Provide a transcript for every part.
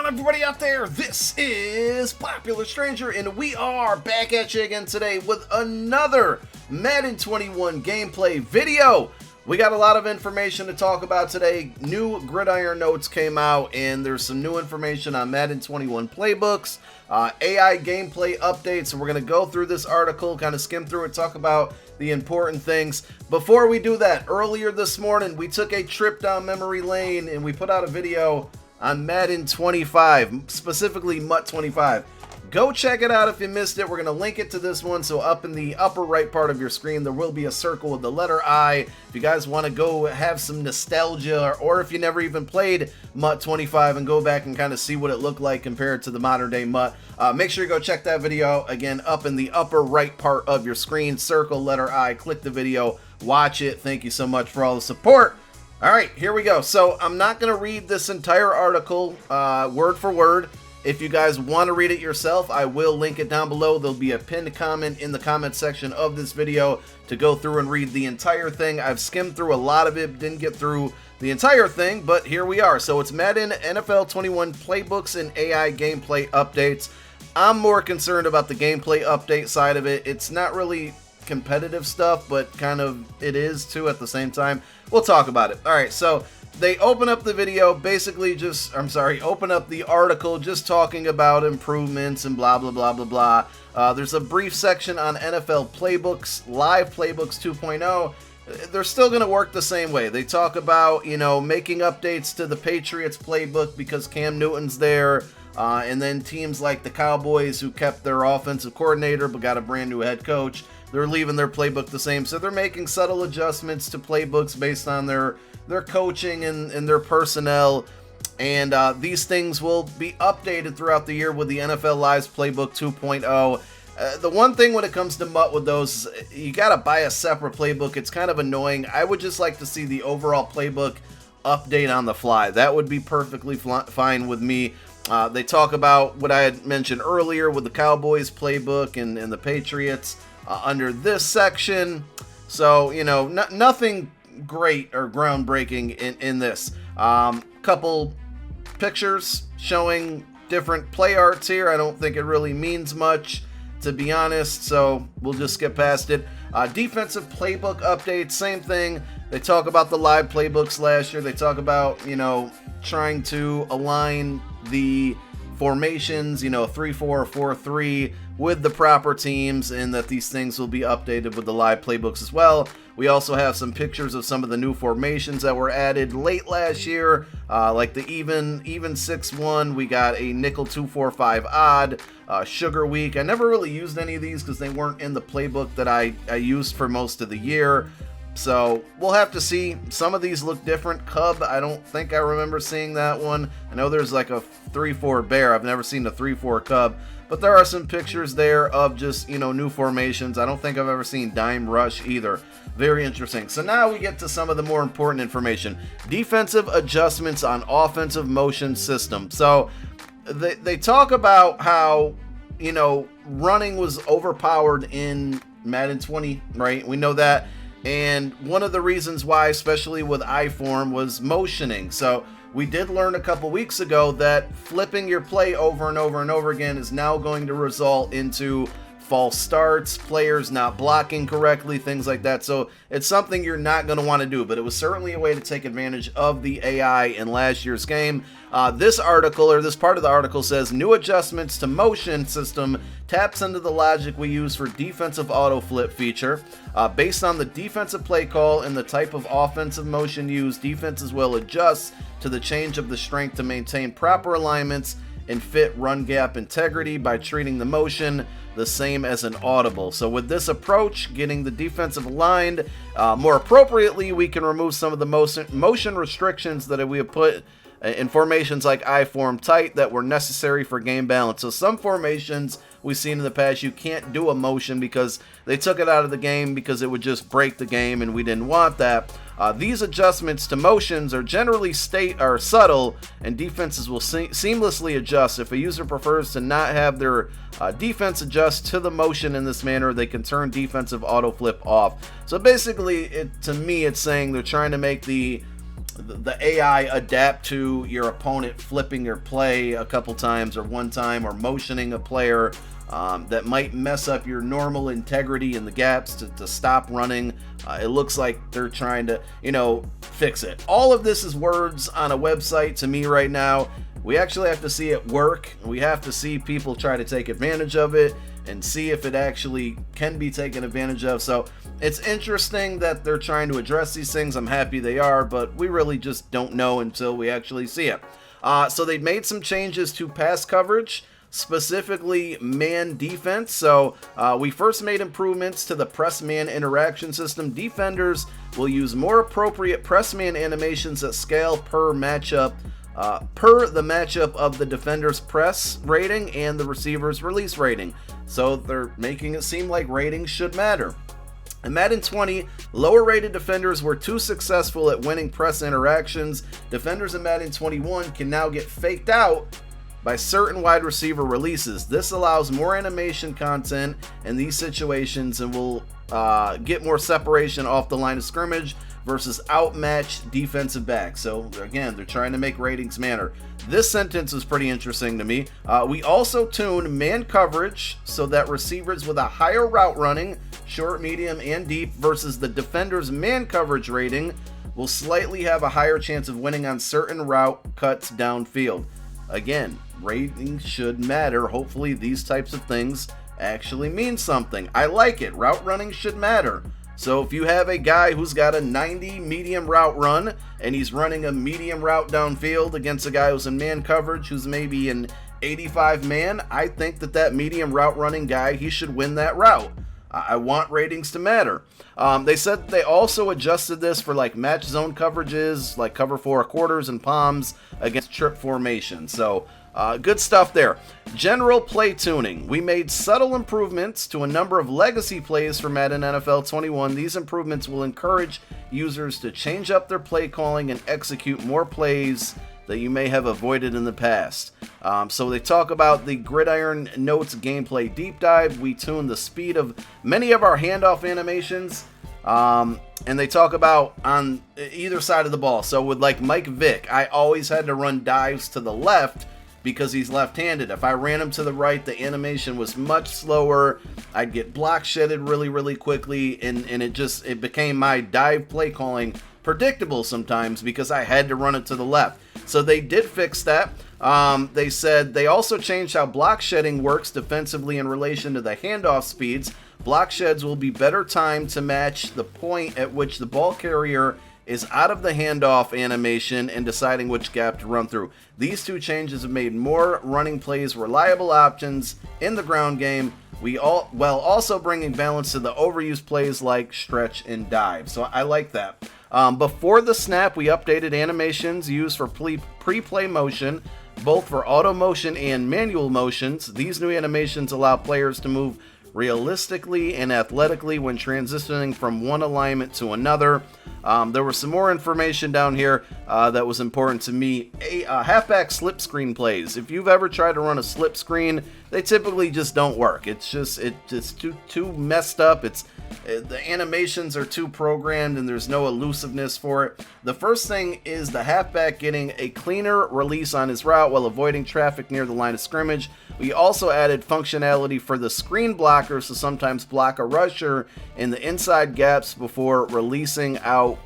on, everybody out there? This is Popular Stranger, and we are back at you again today with another Madden 21 gameplay video. We got a lot of information to talk about today. New Gridiron notes came out, and there's some new information on Madden 21 playbooks, AI gameplay updates. So we're going to go through this article, kind of skim through it, talk about the important things. Before we do that, earlier this morning, we took a trip down memory lane, and we put out a video on Madden 25, specifically MUT 25. Go check it out if you missed it. We're going to link it to this one. So up in the upper right part of your screen, there will be a circle with the letter I. If you guys want to go have some nostalgia, or if you never even played MUT 25 and go back and kind of see what it looked like compared to the modern day MUT, make sure you go check that video. Again, up in the upper right part of your screen, circle, letter I, click the video, watch it. Thank you so much for all the support. All right, here we go. So I'm not going to read this entire article word for word. If you guys want to read it yourself, I will link it down below. There'll be a pinned comment in the comment section of this video to go through and read the entire thing. I've skimmed through a lot of it, didn't get through the entire thing, but here we are. So it's Madden NFL 21 playbooks and AI gameplay updates. I'm more concerned about the gameplay update side of it. It's not really competitive stuff, but kind of it is too at the same time. We'll talk about it. All right, so they open up the video, basically open up the article just talking about improvements and blah, blah, blah, blah, blah. There's a brief section on NFL playbooks, live playbooks 2.0. They're still going to work the same way. They talk about, making updates to the Patriots playbook because Cam Newton's there. And then teams like the Cowboys, who kept their offensive coordinator but got a brand new head coach, they're leaving their playbook the same. So they're making subtle adjustments to playbooks based on their coaching and their personnel. And these things will be updated throughout the year with the NFL Live's Playbook 2.0. The one thing when it comes to MUT with those, you got to buy a separate playbook. It's kind of annoying. I would just like to see the overall playbook update on the fly. That would be perfectly fine with me. They talk about what I had mentioned earlier with the Cowboys playbook and the Patriots under this section. So, nothing great or groundbreaking in this. Couple pictures showing different play arts here. I don't think it really means much, to be honest, so we'll just skip past it. Defensive playbook updates, same thing. They talk about the live playbooks last year. They talk about, trying to align the formations, 3-4 or 4-3 with the proper teams, and that these things will be updated with the live playbooks as well. We also have some pictures of some of the new formations that were added late last year, like the even 6-1. We got a nickel 2-4-5 odd, sugar week. I never really used any of these because they weren't in the playbook that I used for most of the year. So we'll have to see. Some of these look different. Cub, I don't think I remember seeing that one. I know there's like a 3-4 bear. I've never seen a 3-4 cub. But there are some pictures there of just, new formations. I don't think I've ever seen dime rush either. Very interesting. So now we get to some of the more important information. Defensive adjustments on offensive motion system. So they talk about how, running was overpowered in Madden 20, right? We know that. And one of the reasons why, especially with I-form, was motioning. So we did learn a couple weeks ago that flipping your play over and over and over again is now going to result into false starts, players not blocking correctly, things like that. So it's something you're not going to want to do, but it was certainly a way to take advantage of the AI in last year's game. This article, or this part of the article, says new adjustments to motion system taps into the logic we use for defensive auto flip feature. Based on the defensive play call and the type of offensive motion used, defenses will adjust to the change of the strength to maintain proper alignments and fit run gap integrity by treating the motion the same as an audible. So with this approach, getting the defensive aligned more appropriately, we can remove some of the motion restrictions that we have put in formations like I-form tight that were necessary for game balance. So some formations we've seen in the past, you can't do a motion because they took it out of the game because it would just break the game, and we didn't want that. These adjustments to motions are generally subtle, and defenses will seamlessly adjust. If a user prefers to not have their defense adjust to the motion in this manner, they can turn defensive auto flip off. So basically, to me, it's saying they're trying to make the the AI adapt to your opponent flipping your play a couple times or one time, or motioning a player that might mess up your normal integrity in the gaps to stop running. It looks like they're trying to, fix it. All of this is words on a website to me right now. We actually have to see it work. We have to see people try to take advantage of it and see if it actually can be taken advantage of. So it's interesting that they're trying to address these things. I'm happy they are, but we really just don't know until we actually see it. So they made some changes to pass coverage, specifically man defense. So we first made improvements to the press man interaction system. Defenders will use more appropriate press man animations that scale per matchup, per the matchup of the defender's press rating and the receiver's release rating. So they're making it seem like ratings should matter. In Madden 20, lower rated defenders were too successful at winning press interactions. Defenders in Madden 21 can now get faked out by certain wide receiver releases. This allows more animation content in these situations and will get more separation off the line of scrimmage versus outmatched defensive backs. So again, they're trying to make ratings matter. This sentence is pretty interesting to me. We also tuned man coverage so that receivers with a higher route running, short, medium, and deep versus the defender's man coverage rating will slightly have a higher chance of winning on certain route cuts downfield. Again, ratings should matter. Hopefully these types of things actually mean something. I like it. Route running should matter. So if you have a guy who's got a 90 medium route run and he's running a medium route downfield against a guy who's in man coverage who's maybe an 85 man, I think that medium route running guy, he should win that route. I want ratings to matter. They said they also adjusted this for like match zone coverages, like cover 4 quarters and palms against trip formation. So good stuff there. General play tuning. We made subtle improvements to a number of legacy plays for Madden NFL 21. These improvements will encourage users to change up their play calling and execute more plays that you may have avoided in the past. So they talk about the Gridiron Notes gameplay deep dive. We tune the speed of many of our handoff animations. And they talk about on either side of the ball. So with like Mike Vick, I always had to run dives to the left because he's left-handed. If I ran him to the right, the animation was much slower. I'd get block shedded really, really quickly, and it became my dive play calling predictable sometimes because I had to run it to the left. So they did fix that. They said they also changed how block shedding works defensively in relation to the handoff speeds. Block sheds will be better timed to match the point at which the ball carrier is out of the handoff animation and deciding which gap to run through. These two changes have made more running plays reliable options in the ground game, while also bringing balance to the overused plays like stretch and dive. So I like that. Before the snap, we updated animations used for pre-play motion, both for auto motion and manual motions. These new animations allow players to move realistically and athletically when transitioning from one alignment to another. There was some more information down here that was important to me. Halfback slip screen plays. If you've ever tried to run a slip screen, they typically just don't work. It's too messed up. The animations are too programmed and there's no elusiveness for it. The first thing is the halfback getting a cleaner release on his route while avoiding traffic near the line of scrimmage. We also added functionality for the screen blockers to sometimes block a rusher in the inside gaps before releasing out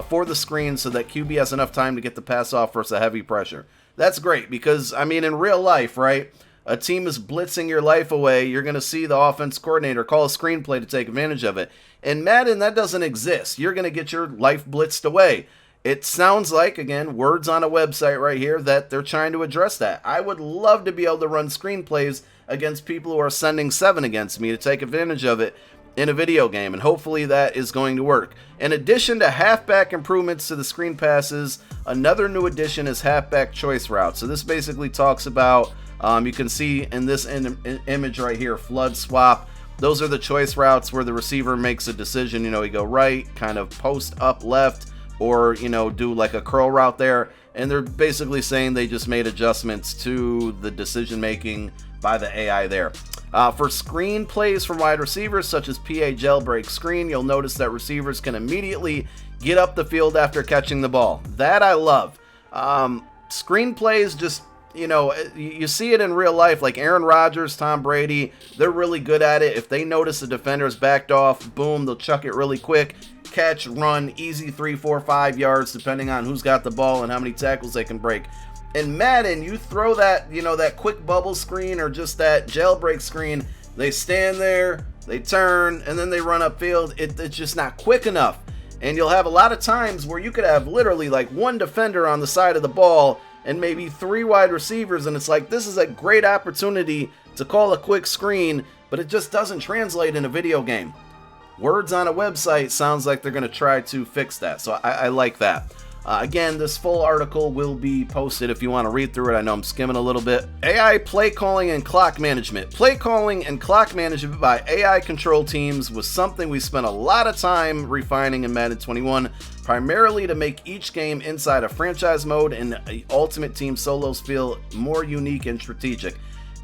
for the screen so that QB has enough time to get the pass off versus a heavy pressure. That's great because, I mean, in real life, right? A team is blitzing your life away. You're going to see the offense coordinator call a screenplay to take advantage of it. In Madden, that doesn't exist. You're going to get your life blitzed away. It sounds like, again, words on a website right here, that they're trying to address that. I would love to be able to run screenplays against people who are sending 7 against me to take advantage of it in a video game, and hopefully that is going to work. In addition to halfback improvements to the screen passes, another new addition is halfback choice route. So this basically talks about, you can see in this image right here, flood swap. Those are the choice routes where the receiver makes a decision. You go right, kind of post up left, or do like a curl route there. And they're basically saying they just made adjustments to the decision making by the AI there. For screen plays from wide receivers, such as PA jailbreak screen, you'll notice that receivers can immediately get up the field after catching the ball. That I love. Screen plays, just, you see it in real life, like Aaron Rodgers, Tom Brady, they're really good at it. If they notice the defender's backed off, boom, they'll chuck it really quick. Catch, run, easy 3, 4, 5 yards, depending on who's got the ball and how many tackles they can break. In Madden, you throw that, that quick bubble screen or just that jailbreak screen, they stand there, they turn, and then they run upfield. It's just not quick enough. And you'll have a lot of times where you could have literally like one defender on the side of the ball and maybe 3 wide receivers, and it's like, this is a great opportunity to call a quick screen, but it just doesn't translate in a video game. Words on a website sounds like they're going to try to fix that, so I like that. Again, this full article will be posted if you want to read through it. I know I'm skimming a little bit. AI play calling and clock management. Play calling and clock management by AI control teams was something we spent a lot of time refining in Madden 21, primarily to make each game inside of franchise mode and Ultimate Team solos feel more unique and strategic.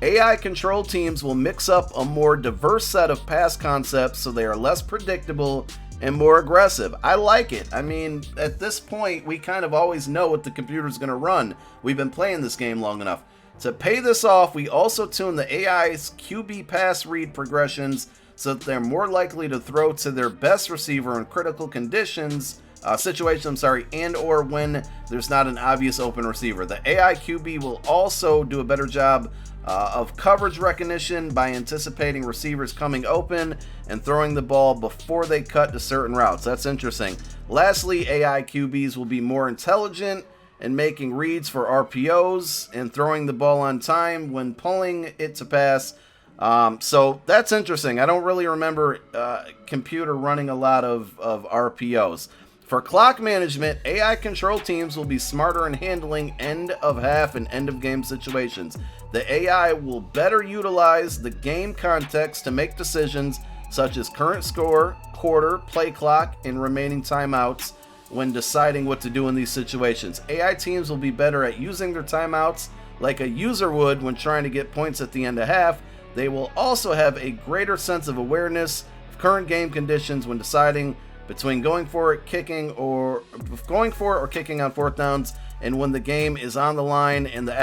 AI control teams will mix up a more diverse set of pass concepts so they are less predictable and more aggressive. I like it. I mean, at this point, we kind of always know what the computer's going to run. We've been playing this game long enough. To pay this off, we also tune the AI's QB pass read progressions so that they're more likely to throw to their best receiver in critical situations, and or when there's not an obvious open receiver. The AI QB will also do a better job of coverage recognition by anticipating receivers coming open and throwing the ball before they cut to certain routes. That's interesting. Lastly, AI QBs will be more intelligent in making reads for RPOs and throwing the ball on time when pulling it to pass. So that's interesting. I don't really remember computer running a lot of RPOs. For clock management, AI control teams will be smarter in handling end of half and end of game situations. The AI will better utilize the game context to make decisions such as current score, quarter, play clock, and remaining timeouts when deciding what to do in these situations. AI teams will be better at using their timeouts like a user would when trying to get points at the end of half. They will also have a greater sense of awareness of current game conditions when deciding between going for it, kicking, or kicking on fourth downs, and when the game is on the line and the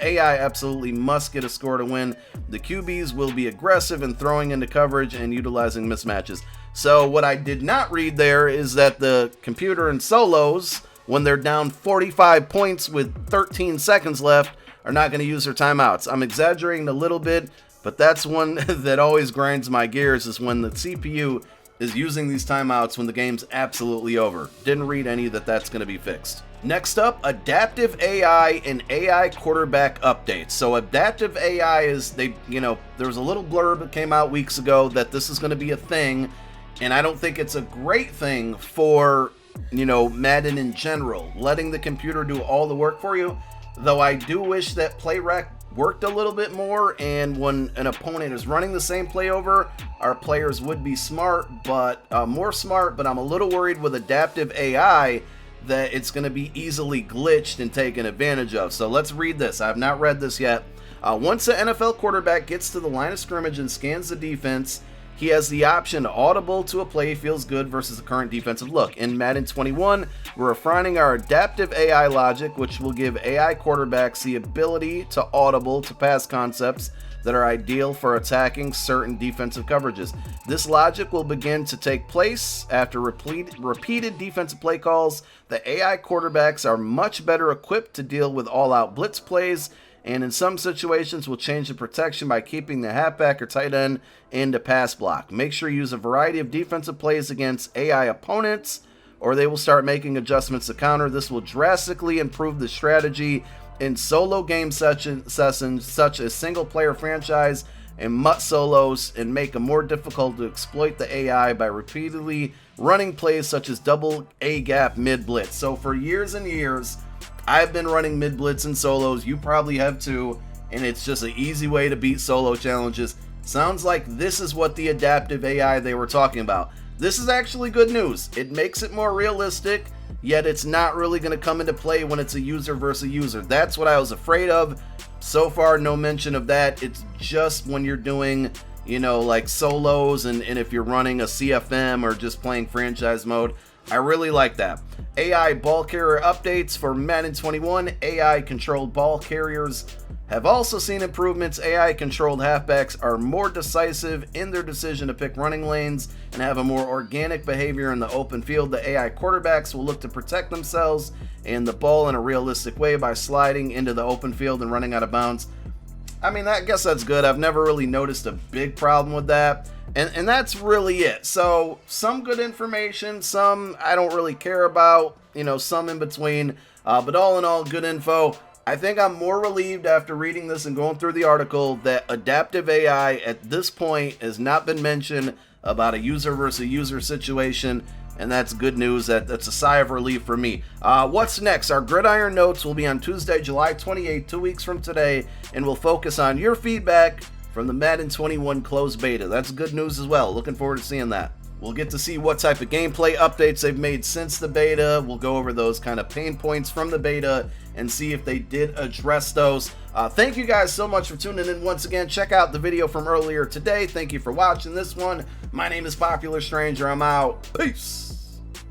AI absolutely must get a score to win. The QBs will be aggressive in throwing into coverage and utilizing mismatches. So what I did not read there is that the computer in solos, when they're down 45 points with 13 seconds left, are not going to use their timeouts. I'm exaggerating a little bit, but that's one that always grinds my gears, is when the CPU is using these timeouts when the game's absolutely over. Didn't read any that's going to be fixed. Next up, adaptive AI and AI quarterback updates. So adaptive AI is, there was a little blurb that came out weeks ago that this is going to be a thing, and I don't think it's a great thing for, Madden in general, letting the computer do all the work for you. Though I do wish that PlayRec worked a little bit more, and when an opponent is running the same play over, our players would be more smart, but I'm a little worried with adaptive AI that it's going to be easily glitched and taken advantage of. So let's read this. I have not read this yet. Once an NFL quarterback gets to the line of scrimmage and scans the defense, he has the option to audible to a play he feels good versus the current defensive look. In Madden 21, we're refining our adaptive AI logic, which will give AI quarterbacks the ability to audible to pass concepts that are ideal for attacking certain defensive coverages. This logic will begin to take place after repeated defensive play calls. The AI quarterbacks are much better equipped to deal with all-out blitz plays, and in some situations will change the protection by keeping the halfback or tight end in the pass block. Make sure you use a variety of defensive plays against AI opponents, or they will start making adjustments to counter. This will drastically improve the strategy in solo game sessions such as single-player franchise and MUT solos, and make it more difficult to exploit the AI by repeatedly running plays such as double A-gap mid-blitz. So for years and years, I've been running mid-blitz and solos. You probably have too, and it's just an easy way to beat solo challenges. Sounds like this is what the adaptive AI they were talking about. This is actually good news. It makes it more realistic, yet it's not really going to come into play when it's a user versus user. That's what I was afraid of. So far, no mention of that. It's just when you're doing, you know, like solos and if you're running a CFM or just playing franchise mode. I really like that. AI ball carrier updates for Madden 21. AI controlled ball carriers have also seen improvements. AI controlled halfbacks are more decisive in their decision to pick running lanes and have a more organic behavior in the open field. The AI quarterbacks will look to protect themselves and the ball in a realistic way by sliding into the open field and running out of bounds. I mean, I guess that's good. I've never really noticed a big problem with that. And that's really it. So some good information, some I don't really care about, you know, some in between. But all in all, good info. I think I'm more relieved after reading this and going through the article that adaptive AI at this point has not been mentioned about a user versus user situation. And that's good news. That's a sigh of relief for me. What's next? Our Gridiron Notes will be on Tuesday, July 28th, 2 weeks from today, and we'll focus on your feedback from the Madden 21 closed beta. That's good news as well. Looking forward to seeing that. We'll get to see what type of gameplay updates they've made since the beta. We'll go over those kind of pain points from the beta and see if they did address those. Thank you guys so much for tuning in once again. Check out the video from earlier today. Thank you for watching this one. My name is Popular Stranger. I'm out. Peace.